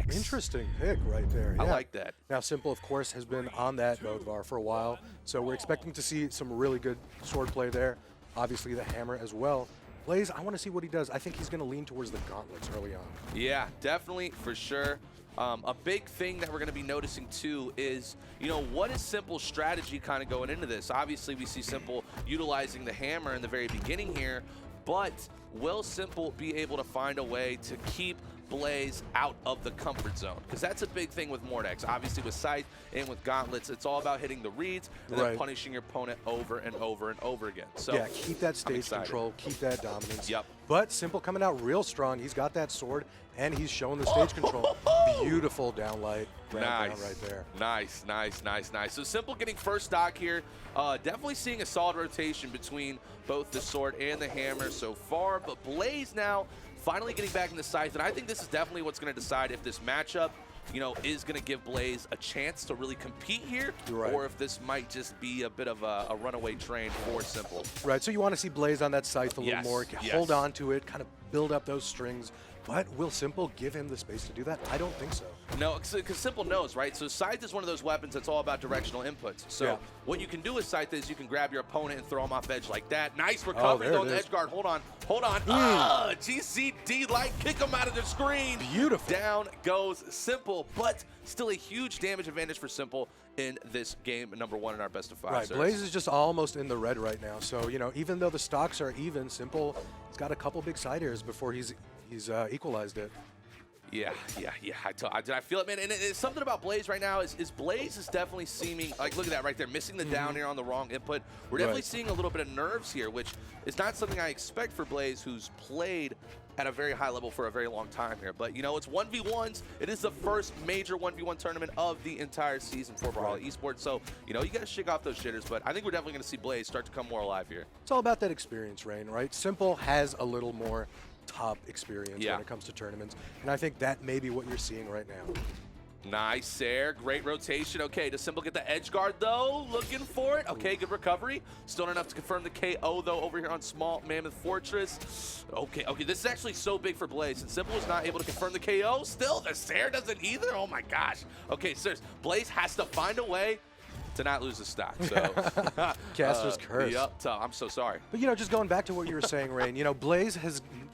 X. Interesting pick right there. Yeah. I like that. Now, simpLe, of course, has been on that Bodvar for a while, so we're expecting to see some really good sword play there. Obviously, the hammer as well. Blaze, I want to see what he does. I think he's going to lean towards the gauntlets early on. Yeah, definitely, for sure. A big thing that we're going to be noticing, too, is, what is simpLe's strategy kind of going into this? Obviously, we see simpLe utilizing the hammer in the very beginning here, but will simpLe be able to find a way to keep Blaze out of the comfort zone? Because that's a big thing with Mordex. Obviously, with Scythe and with Gauntlets, it's all about hitting the reads and then punishing your opponent over and over and over again. So yeah, keep that stage control, keep that dominance. Yep. But simpLe coming out real strong. He's got that sword, and he's showing the stage control. Beautiful downlight. Down right there. Nice, nice, nice, nice. So simpLe getting first stock here. Definitely seeing a solid rotation between both the sword and the hammer so far. But Blaze now finally getting back in the Scythe, and I think this is definitely what's going to decide if this matchup, is going to give Blaze a chance to really compete here, or if this might just be a bit of a runaway train for simpLe. Right, so you want to see Blaze on that Scythe a little more, hold on to it, kind of build up those strings. But will simpLe give him the space to do that? I don't think so. No, because simpLe knows, right? So Scythe is one of those weapons that's all about directional inputs. So what you can do with Scythe is you can grab your opponent and throw him off edge like that. Nice recovery on the edge guard. Hold on. GCD light, kick him out of the screen. Beautiful. Down goes simpLe, but still a huge damage advantage for simpLe in this game number 1 in our best of 5. Right, Blaze is just almost in the red right now. So, even though the stocks are even, simpLe, he's got a couple big side airs before he's equalized it. Yeah. I feel it, man. And it's something about Blaze right now is Blaze is definitely seeming, like, look at that right there, missing the down air on the wrong input. We're definitely seeing a little bit of nerves here, which is not something I expect for Blaze, who's played at a very high level for a very long time here. But, it's 1v1s. It is the first major 1v1 tournament of the entire season for Brawlhalla Esports. So, you got to shake off those jitters. But I think we're definitely going to see Blaze start to come more alive here. It's all about that experience, Rain, right? simpLe has a little more top experience when it comes to tournaments, and I think that may be what you're seeing right now. Nice air, great rotation. Okay, does simpLe get the edge guard though? Looking for it. Okay, good recovery. Still not enough to confirm the KO though over here on Small Mammoth Fortress. Okay, this is actually so big for Blaze, and simpLe was not able to confirm the KO. Still, the Sair doesn't either. Oh my gosh. Okay, serious. Blaze has to find a way to not lose the stock. So Caster's curse. Yep, I'm so sorry. But just going back to what you were saying, Rain, Blaze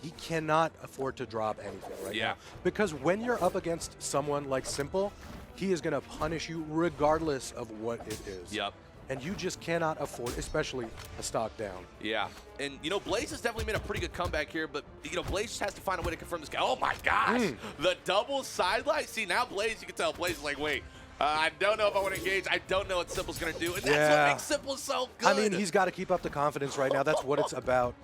he cannot afford to drop anything right now. Because when you're up against someone like simpLe, he is going to punish you regardless of what it is. Yep. And you just cannot afford, especially a stock down. Yeah. And, Blaze has definitely made a pretty good comeback here, but, Blaze just has to find a way to confirm this guy. Oh, my gosh. The double sidelight. See, now Blaze, you can tell Blaze is like, wait, I don't know if I want to engage. I don't know what simpLe's going to do. And that's what makes simpLe so good. I mean, he's got to keep up the confidence right now. That's what it's about.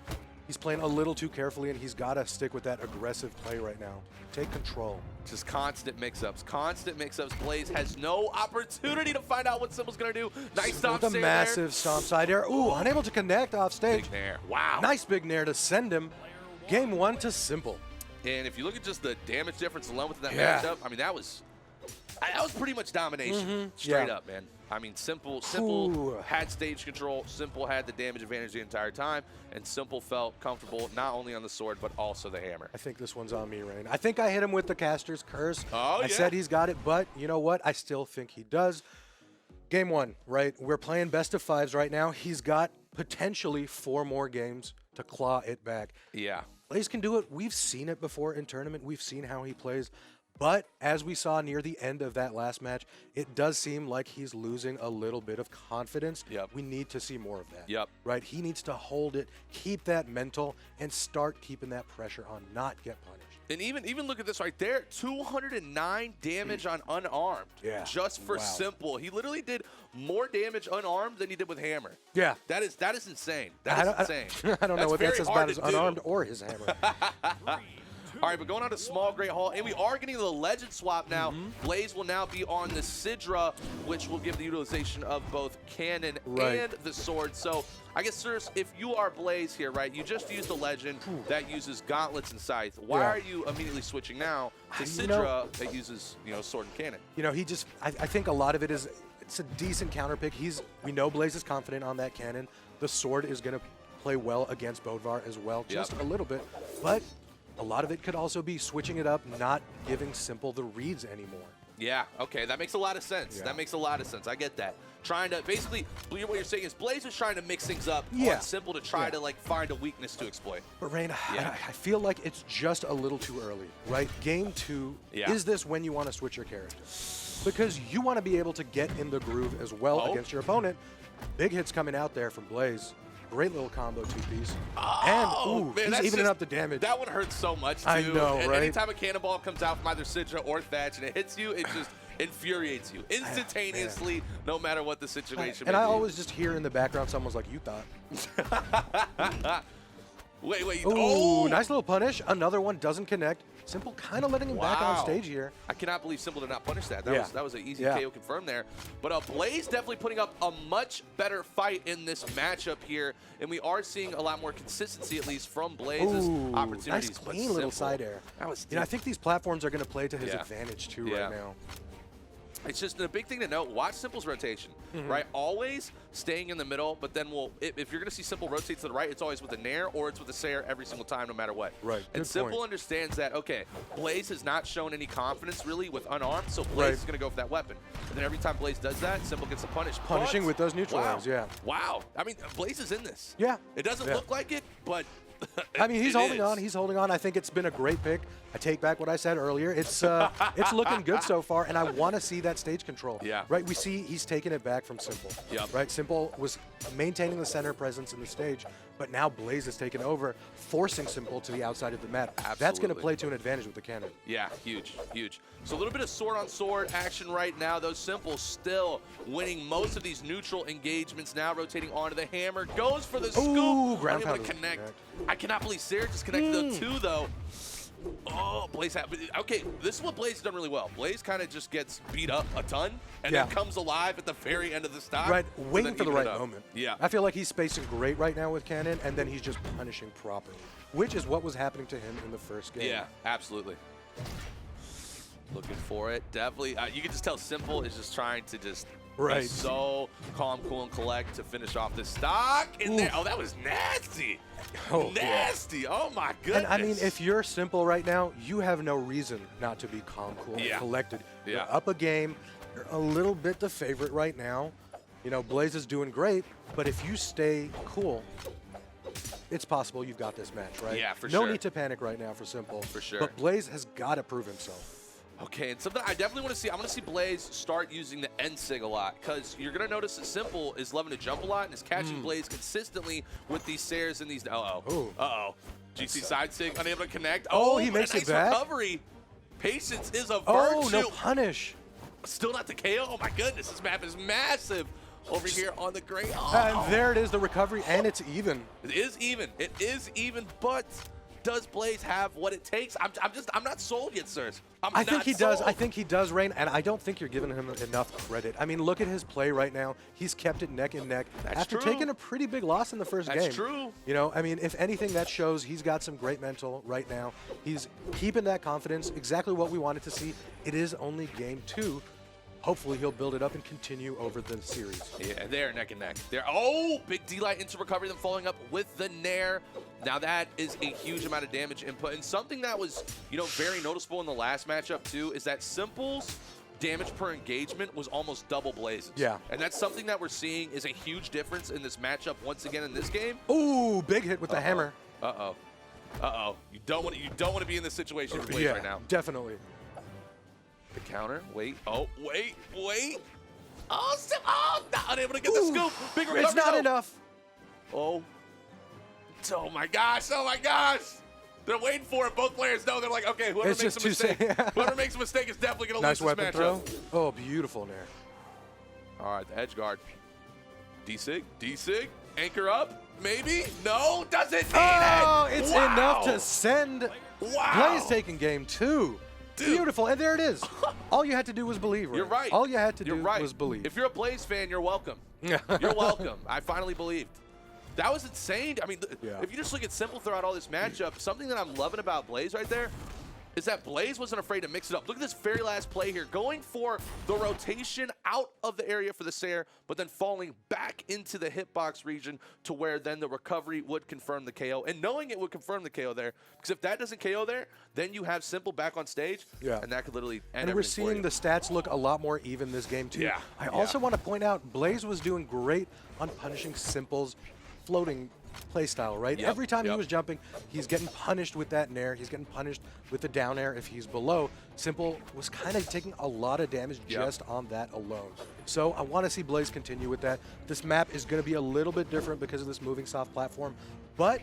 He's playing a little too carefully, and he's got to stick with that aggressive play right now. Take control. Just constant mix-ups. Constant mix-ups. Blaze has no opportunity to find out what simpLe's going to do. Nice stomp with a massive stomp side air. Ooh, unable to connect off stage. Big nair. Wow. Nice big nair to send him. Game 1 to simpLe. And if you look at just the damage difference alone with that matchup, I mean, that was pretty much domination. Straight up, man. I mean, simpLe had stage control. simpLe had the damage advantage the entire time, and simpLe felt comfortable not only on the sword but also the hammer. I think this one's on me, Rain. I think I hit him with the caster's curse. I said he's got it, but you know what? I still think he does. Game 1, right? We're playing best of 5s right now. He's got potentially 4 more games to claw it back. Yeah. Blaze can do it. We've seen it before in tournament. We've seen how he plays. But as we saw near the end of that last match, it does seem like he's losing a little bit of confidence. We need to see more of that. Right? He needs to hold it, keep that mental, and start keeping that pressure on, not get punished. And even look at this right there, 209 damage on unarmed. Just for simpLe. He literally did more damage unarmed than he did with hammer. That is insane. That is insane. I don't know what that says about his unarmed or his hammer. All right, but going on to Small Great Hall, and we are getting the legend swap now. Blaze will now be on the Sidra, which will give the utilization of both cannon and the sword. So I guess, sirs, if you are Blaze here, right, you just used a legend that uses gauntlets and scythe. Why are you immediately switching now to Sidra that uses, sword and cannon? He just, I think a lot of it is, it's a decent counter pick. We know Blaze is confident on that cannon. The sword is going to play well against Bodvar as well, just a little bit. But A lot of it could also be switching it up, not giving simple the reads anymore. Yeah, okay, that makes a lot of sense. Yeah. That makes a lot of sense. I get that. Trying to, basically, what you're saying is Blaze is trying to mix things up on simple to try to, like, find a weakness to exploit. But, Rain, I feel like it's just a little too early, right? Game 2, is this when you want to switch your character? Because you want to be able to get in the groove as well against your opponent. Big hits coming out there from Blaze. Great little combo two-piece. And, man, he's evening up the damage. That one hurts so much, too. I know, right? Anytime a cannonball comes out from either Sidra or Thatch and it hits you, it just infuriates you instantaneously, no matter what the situation may be. And I always just hear in the background someone's like, you thought. Wait. Ooh, nice little punish. Another one doesn't connect. simple kind of letting him back on stage here. I cannot believe simple did not punish that. That was an easy KO confirmed there. But Blaze definitely putting up a much better fight in this matchup here, and we are seeing a lot more consistency, at least from Blaze's opportunities. Nice clean little side air. That was I think these platforms are going to play to his advantage too right now. It's just a big thing to note. Watch Simple's rotation, right? Always staying in the middle, but then if you're going to see Simple rotate to the right, it's always with a Nair or it's with a Sayer every single time, no matter what. Right. And Simple understands that, okay, Blaze has not shown any confidence really with unarmed, so Blaze is going to go for that weapon. And then every time Blaze does that, Simple gets a punish. Punishing with those neutral airs, Wow. I mean, Blaze is in this. Yeah. It doesn't look like it, but I mean, he's holding on. He's holding on. I think it's been a great pick. I take back what I said earlier. It's looking good so far, and I want to see that stage control. Yeah. Right. We see he's taking it back from Simple. Yep. Right. Simple was maintaining the center presence in the stage, but now Blaze is taking over, forcing Simple to the outside of the map. Absolutely. That's going to play to an advantage with the cannon. Yeah, huge, huge. So a little bit of sword-on-sword action right now, though. Simple still winning most of these neutral engagements. Now rotating onto the hammer, goes for the scoop. Ooh, ground unable to connect. I cannot believe Sayer just connected the two, though. Oh, Blaze. Okay, this is what Blaze has done really well. Blaze kind of just gets beat up a ton and then comes alive at the very end of the stock. Right, waiting for the right moment. Yeah. I feel like he's spacing great right now with cannon, and then he's just punishing properly, which is what was happening to him in the first game. Yeah, absolutely. Looking for it. Definitely. You can just tell Simple is just trying to just be so calm, cool, and collect to finish off this stock in there. Oh, that was nasty. Nasty. Oh, my goodness. And I mean, if you're Simple right now, you have no reason not to be calm, cool, and collected. You're up a game. You're a little bit the favorite right now. You know, Blaze is doing great, but if you stay cool, it's possible you've got this match, right? Yeah, for sure. No need to panic right now for Simple. For sure. But Blaze has got to prove himself. Okay, and something I definitely want to see, I want to see Blaze start using the N-Sig a lot, because you're going to notice that Simple is loving to jump a lot and is catching Blaze consistently with these Sayers and these, GC side Sig, unable to connect. Oh, he makes it back. Recovery. Patience is a virtue. Oh, no punish. Still not the KO. Oh my goodness, this map is massive over here on the gray. And there it is, the recovery, and it's even. It is even. It is even, but does Blaze have what it takes? I'm not sold yet, sirs. I think he does. I think he does, Rain, and I don't think you're giving him enough credit. I mean, look at his play right now. He's kept it neck and neck after taking a pretty big loss in the first game. That's true. You know, I mean, if anything, that shows he's got some great mental right now. He's keeping that confidence, exactly what we wanted to see. It is only game 2. Hopefully he'll build it up and continue over the series. Yeah, they're neck and neck. Oh, big D-Light into recovery, then following up with the Nair. Now that is a huge amount of damage input. And something that was, very noticeable in the last matchup too, is that Simple's damage per engagement was almost double Blaze's. Yeah. And that's something that we're seeing is a huge difference in this matchup once again in this game. Ooh, big hit with the hammer. Uh-oh. You don't want to be in this situation with Blaze right now. Definitely. The counter. Wait. Oh, wait. Oh, unable to get the scoop. Big recovery. It's not enough. Oh my gosh. They're waiting for it. Both players know. They're like, okay, whoever makes a mistake, is definitely going to lose this matchup. Nice weapon throw. Oh, beautiful Nair. All right, the edge guard. D-Sig. Anchor up. Maybe. No, doesn't need it. Oh, it's enough to send. Blaze taking game 2. Dude. Beautiful, and there it is. All you had to do was believe. Right? You're right. All you had to do was believe. If you're a Blaze fan, you're welcome. You're welcome. I finally believed. That was insane. I mean, if you just look at Simple throughout all this matchup, something that I'm loving about Blaze right there, is that Blaze wasn't afraid to mix it up. Look at this very last play here, going for the rotation out of the area for the Sair, but then falling back into the hitbox region to where then the recovery would confirm the KO. And knowing it would confirm the KO there, because if that doesn't KO there, then you have simple back on stage, and that could literally end. And we're seeing the stats look a lot more even this game too. Yeah. I also want to point out Blaze was doing great on punishing simple's floating playstyle, right? Every time he was jumping, he's getting punished with that nair. He's getting punished with the down air if he's below. Simple was kind of taking a lot of damage just on that alone. So I want to see Blaze continue with that. This map is going to be a little bit different because of this moving soft platform, but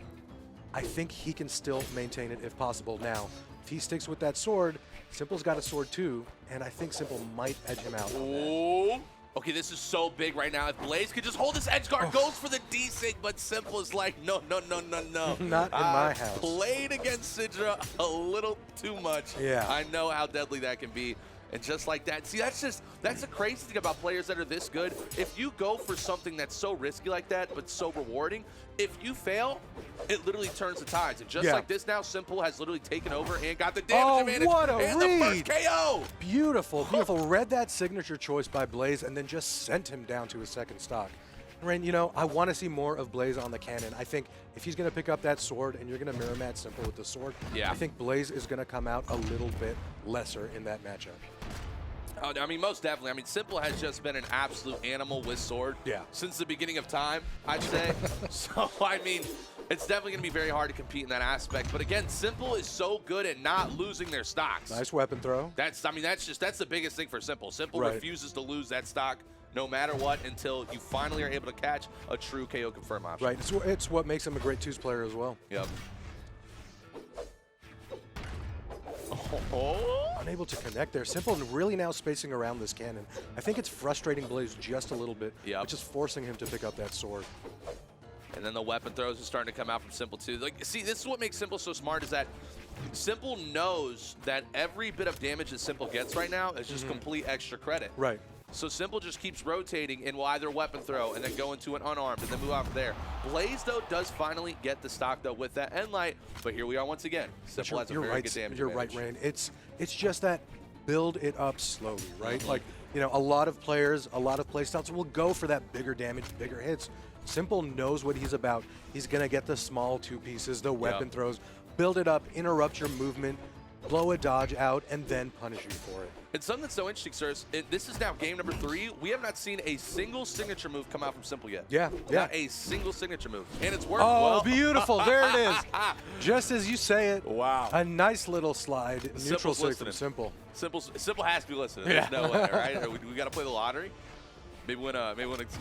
I think he can still maintain it if possible. Now, if he sticks with that sword, Simple's got a sword too, and I think Simple might edge him out. Oh. Okay, this is so big right now. If Blaze could just hold his edge guard, goes for the D-Sig, but Simple is like, no, no, no, no, no. Not in my house. Played against Sidra a little too much. Yeah. I know how deadly that can be. And just like that, see, that's the crazy thing about players that are this good. If you go for something that's so risky like that, but so rewarding, if you fail, it literally turns the tides. And just like this now, Simple has literally taken over and got the damage advantage. What a and read. the first KO. Beautiful, beautiful. Read that signature choice by Blaze and then just sent him down to his second stock. Rain, you know, I want to see more of Blaze on the cannon. I think if he's going to pick up that sword and you're going to mirror match Simple with the sword, I think Blaze is going to come out a little bit lesser in that matchup. Oh, I mean, most definitely. I mean, Simple has just been an absolute animal with sword since the beginning of time, I'd say. So, I mean, it's definitely going to be very hard to compete in that aspect. But again, Simple is so good at not losing their stocks. Nice weapon throw. That's the biggest thing for Simple. Simple refuses to lose that stock no matter what until you finally are able to catch a true KO confirm option. Right. It's what makes him a great twos player as well. Yep. Unable to connect there. Simple really now spacing around this cannon. I think it's frustrating Blaze just a little bit, which is forcing him to pick up that sword. And then the weapon throws are starting to come out from Simple too. Like, see, this is what makes Simple so smart is that Simple knows that every bit of damage that Simple gets right now is just complete extra credit. Right. So Simple just keeps rotating and will either weapon throw and then go into an unarmed and then move out from there. Blaze, though, does finally get the stock, though, with that end light. But here we are once again. Simple has a very good damage You're advantage. right, Rain. It's just that build it up slowly, right? Like, you know, a lot of players, a lot of playstyles will go for that bigger damage, bigger hits. Simple knows what he's about. He's going to get the small two pieces, the weapon throws, build it up, interrupt your movement, blow a dodge out, and then punish you for it. And something that's so interesting, sirs, this is now game number 3. We have not seen a single signature move come out from Simple yet. Not a single signature move. And it's worked well. Oh, beautiful. There it is. Just as you say it. Wow. A nice little slide. Neutral sig from Simple. Simple has to be listening. There's no way, right? We got to play the lottery. Maybe win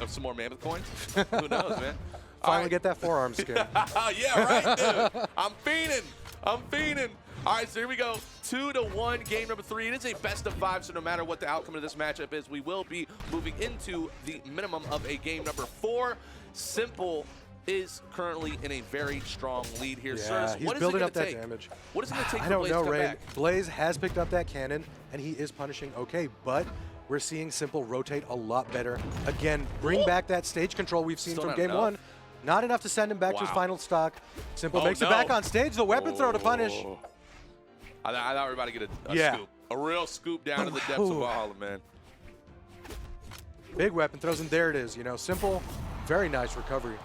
some more Mammoth coins. Who knows, man? Finally get that forearm skin. Yeah, right, dude. I'm fiending. All right, so here we go. 2-1, game number 3. It is a best of 5, so no matter what the outcome of this matchup is, we will be moving into the minimum of a game number 4. Simple is currently in a very strong lead here. Sirs, he's what is building it up gonna that take? damage. What is it going to take I for don't Blaze know, to come Rain. back? Blaze has picked up that cannon, and he is punishing okay, but we're seeing Simple rotate a lot better. Again, bring back that stage control we've seen from game 1. Not enough to send him back to his final stock. Simple makes it back on stage. The weapon throw to punish. I thought we were about to get a scoop. A real scoop down to the depths of Brawlhalla, man. Big weapon throws, and there it is. You know, Simple, very nice recovery.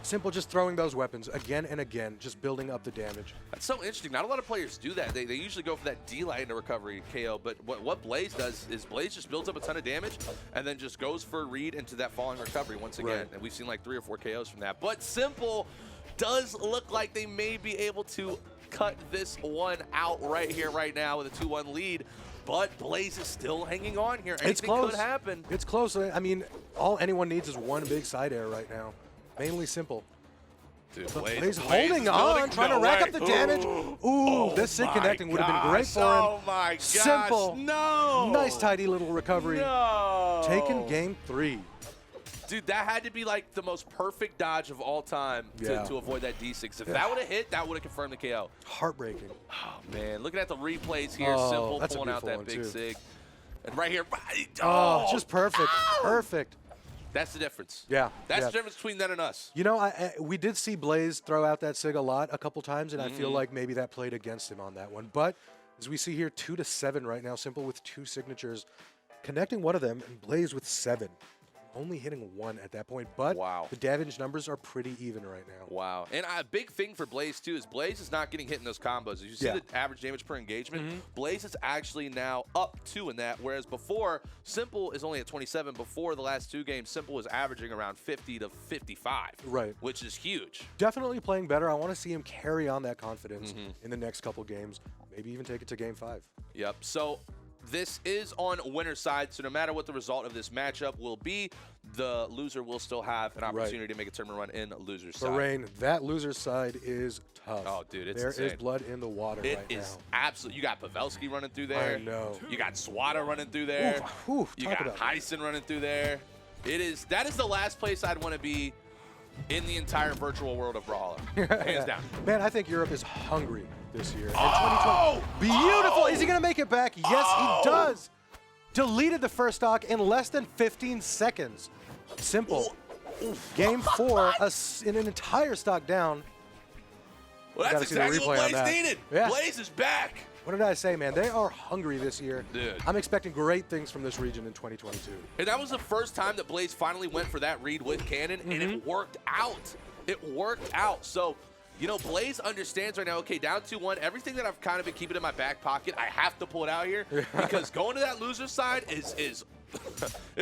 Simple just throwing those weapons again and again, just building up the damage. That's so interesting. Not a lot of players do that. They usually go for that D-light into recovery KO, but what Blaze does is Blaze just builds up a ton of damage and then just goes for a read into that falling recovery once again. And we've seen like 3 or 4 KOs from that. But Simple does look like they may be able to cut this one out right here, right now with a 2-1 lead. But Blaze is still hanging on here. Anything it's close. could happen. It's close. I mean, all anyone needs is one big side air right now. Mainly Simple. Dude, Blaze holding on, trying to rack up the damage. Ooh, this sig connecting would have been great for him. Oh my gosh, Simple. No. Nice, tidy little recovery. No. Taking game 3. Dude, that had to be like the most perfect dodge of all time to avoid that D6. If that would have hit, that would have confirmed the KO. Heartbreaking. Oh, man. Looking at the replays here. Simple pulling out that big sig. And right here. Just perfect. Perfect. That's the difference. Yeah. That's the difference between that and us. You know, we did see Blaze throw out that sig a couple times, and I feel like maybe that played against him on that one. But As we see here, 2 to 7 right now. simple with 2 signatures, connecting one of them, and Blaze with 7. Only hitting 1 at that point, but wow. the damage numbers are pretty even right now. Wow. And a big thing for Blaze, too, is Blaze is not getting hit in those combos. As you see the average damage per engagement, Blaze is actually now up 2 in that, whereas before, simple is only at 27. Before the last 2 games, simple was averaging around 50 to 55, right, which is huge. Definitely playing better. I want to see him carry on that confidence in the next couple games, maybe even take it to game 5. Yep. So this is on winner's side, so no matter what the result of this matchup will be, the loser will still have an opportunity to make a tournament run in loser's side. Rain, that loser's side is tough. Oh, dude, it's There insane. is blood in the water It right is now. absolutely. You got Pavelski running through there. I know. You got Swada running through there. You got Heisen running through there. That is the last place I'd want to be in the entire virtual world of Brawlhalla. Hands down. Man, I think Europe is hungry this year. Oh! Beautiful. Is he going to make it back? Yes, he does. Deleted the first stock in less than 15 seconds. simple. Game 4, in an entire stock down. Well, that's exactly what Blaze needed. Yeah. Blaze is back. What did I say, man? They are hungry this year. Dude. I'm expecting great things from this region in 2022. And that was the first time that Blaze finally went for that read with Cannon, and it worked out. It worked out. So, you know, Blaze understands right now, okay, down 2-1, everything that I've kind of been keeping in my back pocket, I have to pull it out here because going to that loser side is it is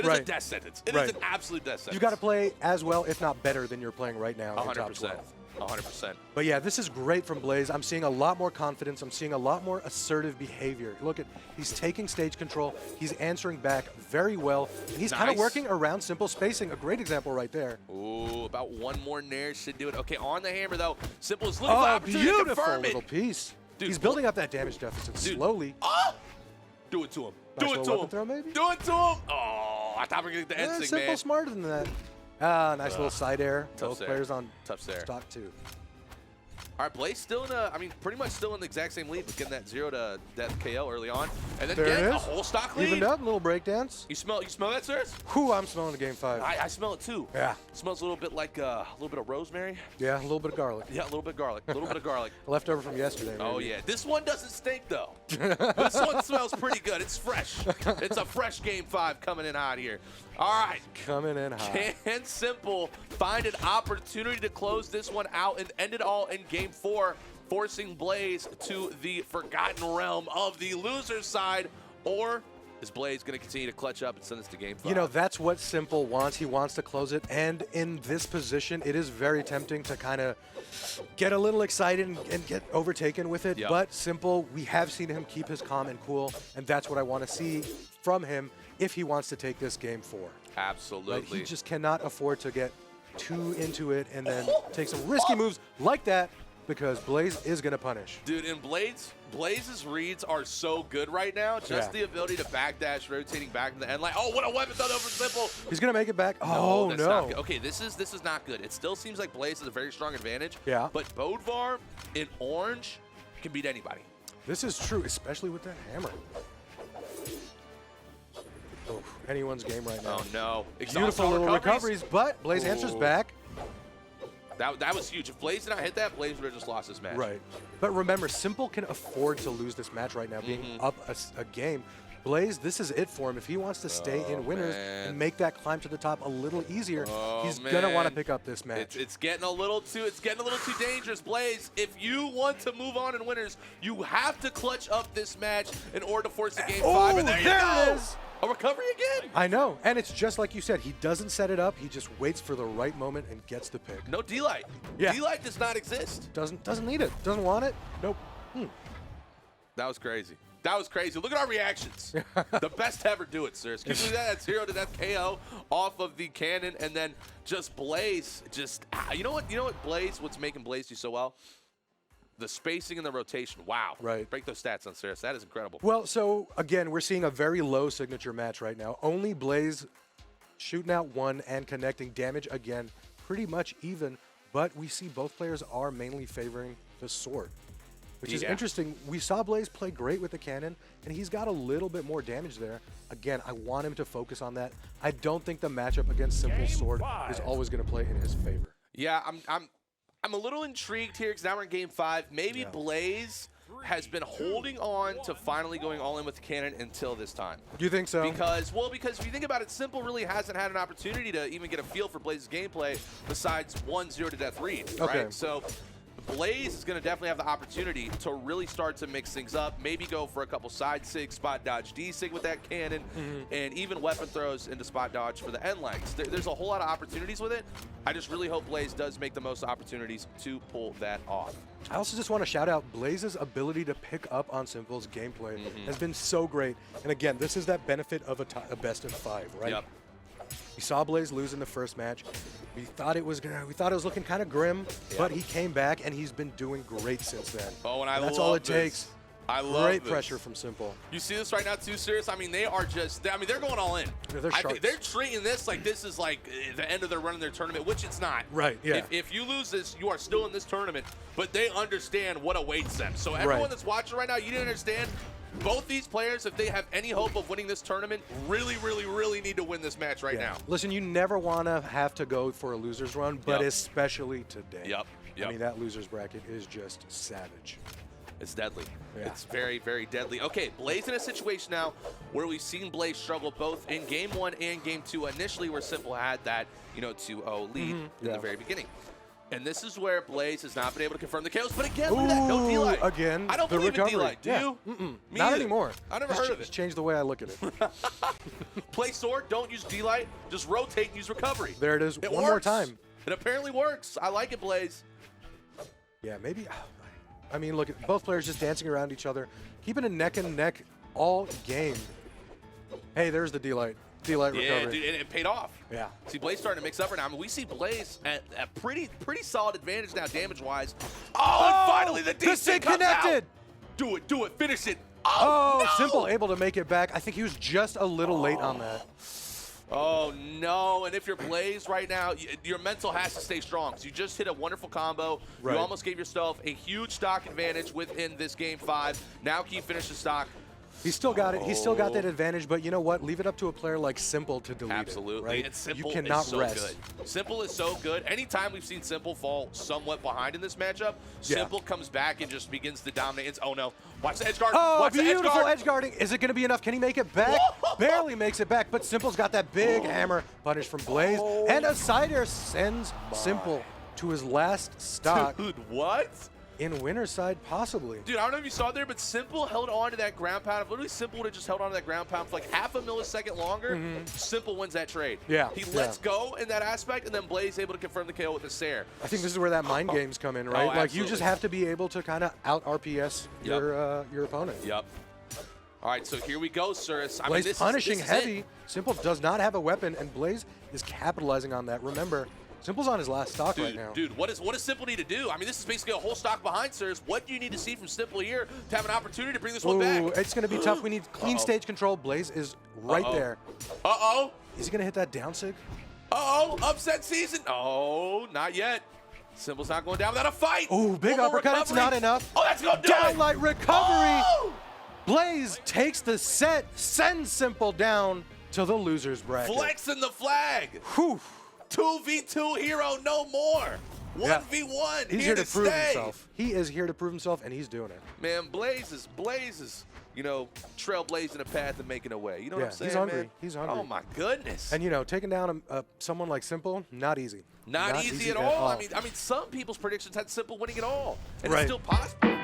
a death sentence. It is an absolute death sentence. You got to play as well, if not better, than you're playing right now. 100%. 100%. But yeah, this is great from Blaze. I'm seeing a lot more confidence. I'm seeing a lot more assertive behavior. Look at, he's taking stage control. He's answering back very well. And he's kind of working around simple spacing. A great example right there. Ooh, about one more nair should do it. Okay, on the hammer though. Simple is looking for opportunity to confirm it. Little piece. Dude, he's building up that damage deficit slowly. Oh! Do it to him. Do it to him. Throw, maybe? Do it to him. Oh, I thought we were going to get the end thing, man. Simple smarter than that. Nice little side air. Both players on stock 2. All right, Blaze still in I mean, pretty much still in the exact same lead, but getting that 0 to death KO early on. And then getting a whole stock lead. Evened up, little breakdance. You smell that, sirs? Whew, I'm smelling the game 5. I smell it too. Yeah. It smells a little bit like a little bit of rosemary. Yeah, a little bit of garlic. Yeah, a little bit of garlic. A little bit of garlic. Leftover from yesterday, maybe. Oh, yeah. This one doesn't stink, though. This one smells pretty good. It's fresh. It's a fresh game 5 coming in hot here. All right. Coming in hot. Can simple find an opportunity to close this one out and end it all in game 4, forcing Blaze to the forgotten realm of the loser side, or is Blaze going to continue to clutch up and send this to game 5? You know, that's what simple wants. He wants to close it, and in this position, it is very tempting to kind of get a little excited and get overtaken with it, but simple, we have seen him keep his calm and cool, and that's what I want to see from him if he wants to take this game 4. Absolutely. Like, he just cannot afford to get too into it and then take some risky moves like that, because Blaze is going to punish. Dude, and Blaze's reads are so good right now. Just the ability to backdash, rotating back in the end line. Oh, what a weapon throw over simple. He's going to make it back. Oh, no. Not good. Okay, this is not good. It still seems like Blaze has a very strong advantage. Yeah. But Bodvar in orange can beat anybody. This is true, especially with that hammer. Oh, anyone's game right now. Oh, no. Beautiful little recoveries, but Blaze answers back. That was huge. If Blaze did not hit that, Blaze would have just lost this match. Right. But remember, simple can afford to lose this match right now, being up a game. Blaze, this is it for him. If he wants to stay in winners and make that climb to the top a little easier, he's gonna want to pick up this match. It's getting a little too dangerous, Blaze. If you want to move on in winners, you have to clutch up this match in order to force the game 5. And there it is. A recovery again? I know, and it's just like you said. He doesn't set it up. He just waits for the right moment and gets the pick. No D-Light. Yeah. D-Light does not exist. Doesn't need it. Doesn't want it. Nope. That was crazy. That was crazy. Look at our reactions. The best ever do it, sir. Excuse me, that 0 to death KO off of the cannon, and then just Blaze. You know what Blaze? What's making Blaze do so well? The spacing and the rotation. Wow. Right. Break those stats on Cirrus. That is incredible. Well, so again, we're seeing a very low signature match right now. Only Blaze shooting out 1 and connecting damage again, pretty much even. But we see both players are mainly favoring the sword, which is interesting. We saw Blaze play great with the cannon, and he's got a little bit more damage there. Again, I want him to focus on that. I don't think the matchup against simple sword is always going to play in his favor. Yeah, I'm a little intrigued here because now we're in game 5. Maybe Blaze has been holding on to finally going all in with Cannon until this time. Do you think so? Because if you think about it, simple really hasn't had an opportunity to even get a feel for Blaze's gameplay besides 1-0 to death read, right? So Blaze is going to definitely have the opportunity to really start to mix things up, maybe go for a couple side sigs, spot dodge D-sig with that cannon, and even weapon throws into spot dodge for the end legs. There's a whole lot of opportunities with it. I just really hope Blaze does make the most opportunities to pull that off. I also just want to shout out Blaze's ability to pick up on simple's gameplay has been so great. And again, this is that benefit of a best of 5, right? Yep. We saw Blaze lose in the first match. We thought it was looking kind of grim, but he came back and he's been doing great since then. Oh, and that's all it takes. I love Great pressure from simple. You see this right now too, Serious? I mean, they're going all in. Yeah, they're treating this like this is like the end of their run in their tournament, which it's not. Right, yeah. If you lose this, you are still in this tournament, but they understand what awaits them. So everyone that's watching right now, you didn't understand. Both these players, if they have any hope of winning this tournament, really, really, really need to win this match right now. Listen, you never want to have to go for a loser's run, but especially today. I mean, that loser's bracket is just savage. It's deadly. It's very, very deadly. Okay, Blaze in a situation now where we've seen Blaze struggle both in Game 1 and Game 2 initially, where simple had that, 2-0 lead in the very beginning. And this is where Blaze has not been able to confirm the kills. But again, look at that. No D-Light. Again, I don't believe in D-Light. Do you? Me not either. anymore. I never heard of it. It's changed the way I look at it. Play sword. Don't use D-Light. Just rotate and use recovery. There it is. One more time. It apparently works. I like it, Blaze. Yeah, maybe. I mean, look at both players just dancing around each other, keeping it neck and neck all game. Hey, there's the D-Light. D-Light recovery. Yeah, dude, and it paid off. Yeah. See, Blaze starting to mix up right now. I mean, we see Blaze at a pretty solid advantage now, damage-wise. Oh, and finally the D-sig connected. Do it, finish it. Oh, no! simple able to make it back. I think he was just a little late on that. Oh, no. And if you're Blaze right now, your mental has to stay strong. So you just hit a wonderful combo. Right. You almost gave yourself a huge stock advantage within this Game 5. Now can you finish the stock? He's still got it. He's still got that advantage, but you know what? Leave it up to a player like simple to delete Absolutely. it. Right? And simple you cannot is so rest. good. Simple is so good. Anytime we've seen simple fall somewhat behind in this matchup, simple comes back and just begins to dominate. Oh no. Watch the edge guard. Oh, Watch beautiful edge guarding. Is it going to be enough? Can he make it back? Barely makes it back, but simple's got that big hammer punish from Blaze. And a side air sends simple to his last stock. Dude, what? In winner's side, possibly. Dude, I don't know if you saw it there, but simple held on to that ground pound. If literally simple would have just held on to that ground pound for like half a millisecond longer, simple wins that trade. Yeah. He lets go in that aspect, and then Blaze able to confirm the KO with the Sair. I think this is where that mind games come in, right? Like, you just have to be able to kind of out-RPS your opponent. Yep. All right, so here we go, Cirrus. Blaze this punishing is heavy. Simple does not have a weapon, and Blaze is capitalizing on that. Remember, Simple's on his last stock right now. Dude, what does Simple need to do? I mean, this is basically a whole stock behind Sirs. What do you need to see from Simple here to have an opportunity to bring this one back? It's going to be tough. We need clean stage control. Blaze is right there. Uh-oh. Is he going to hit that down sig? Uh-oh. Upset season. Oh, not yet. Simple's not going down without a fight. Oh, big uppercut. It's not enough. Oh, that's going to do Downlight recovery. Oh! Blaze takes the set, sends Simple down to the loser's bracket. Flexing the flag. Whew. 2v2 hero, no more. 1v1. He's here to prove himself. He is here to prove himself, and he's doing it. Man, Blaze is, trailblazing a path and making a way. You know what I'm saying, he's hungry. man? He's hungry. Oh, my goodness. And, taking down someone like Simple, not easy. Not easy at all. I mean, some people's predictions had Simple winning it all. And it's still possible.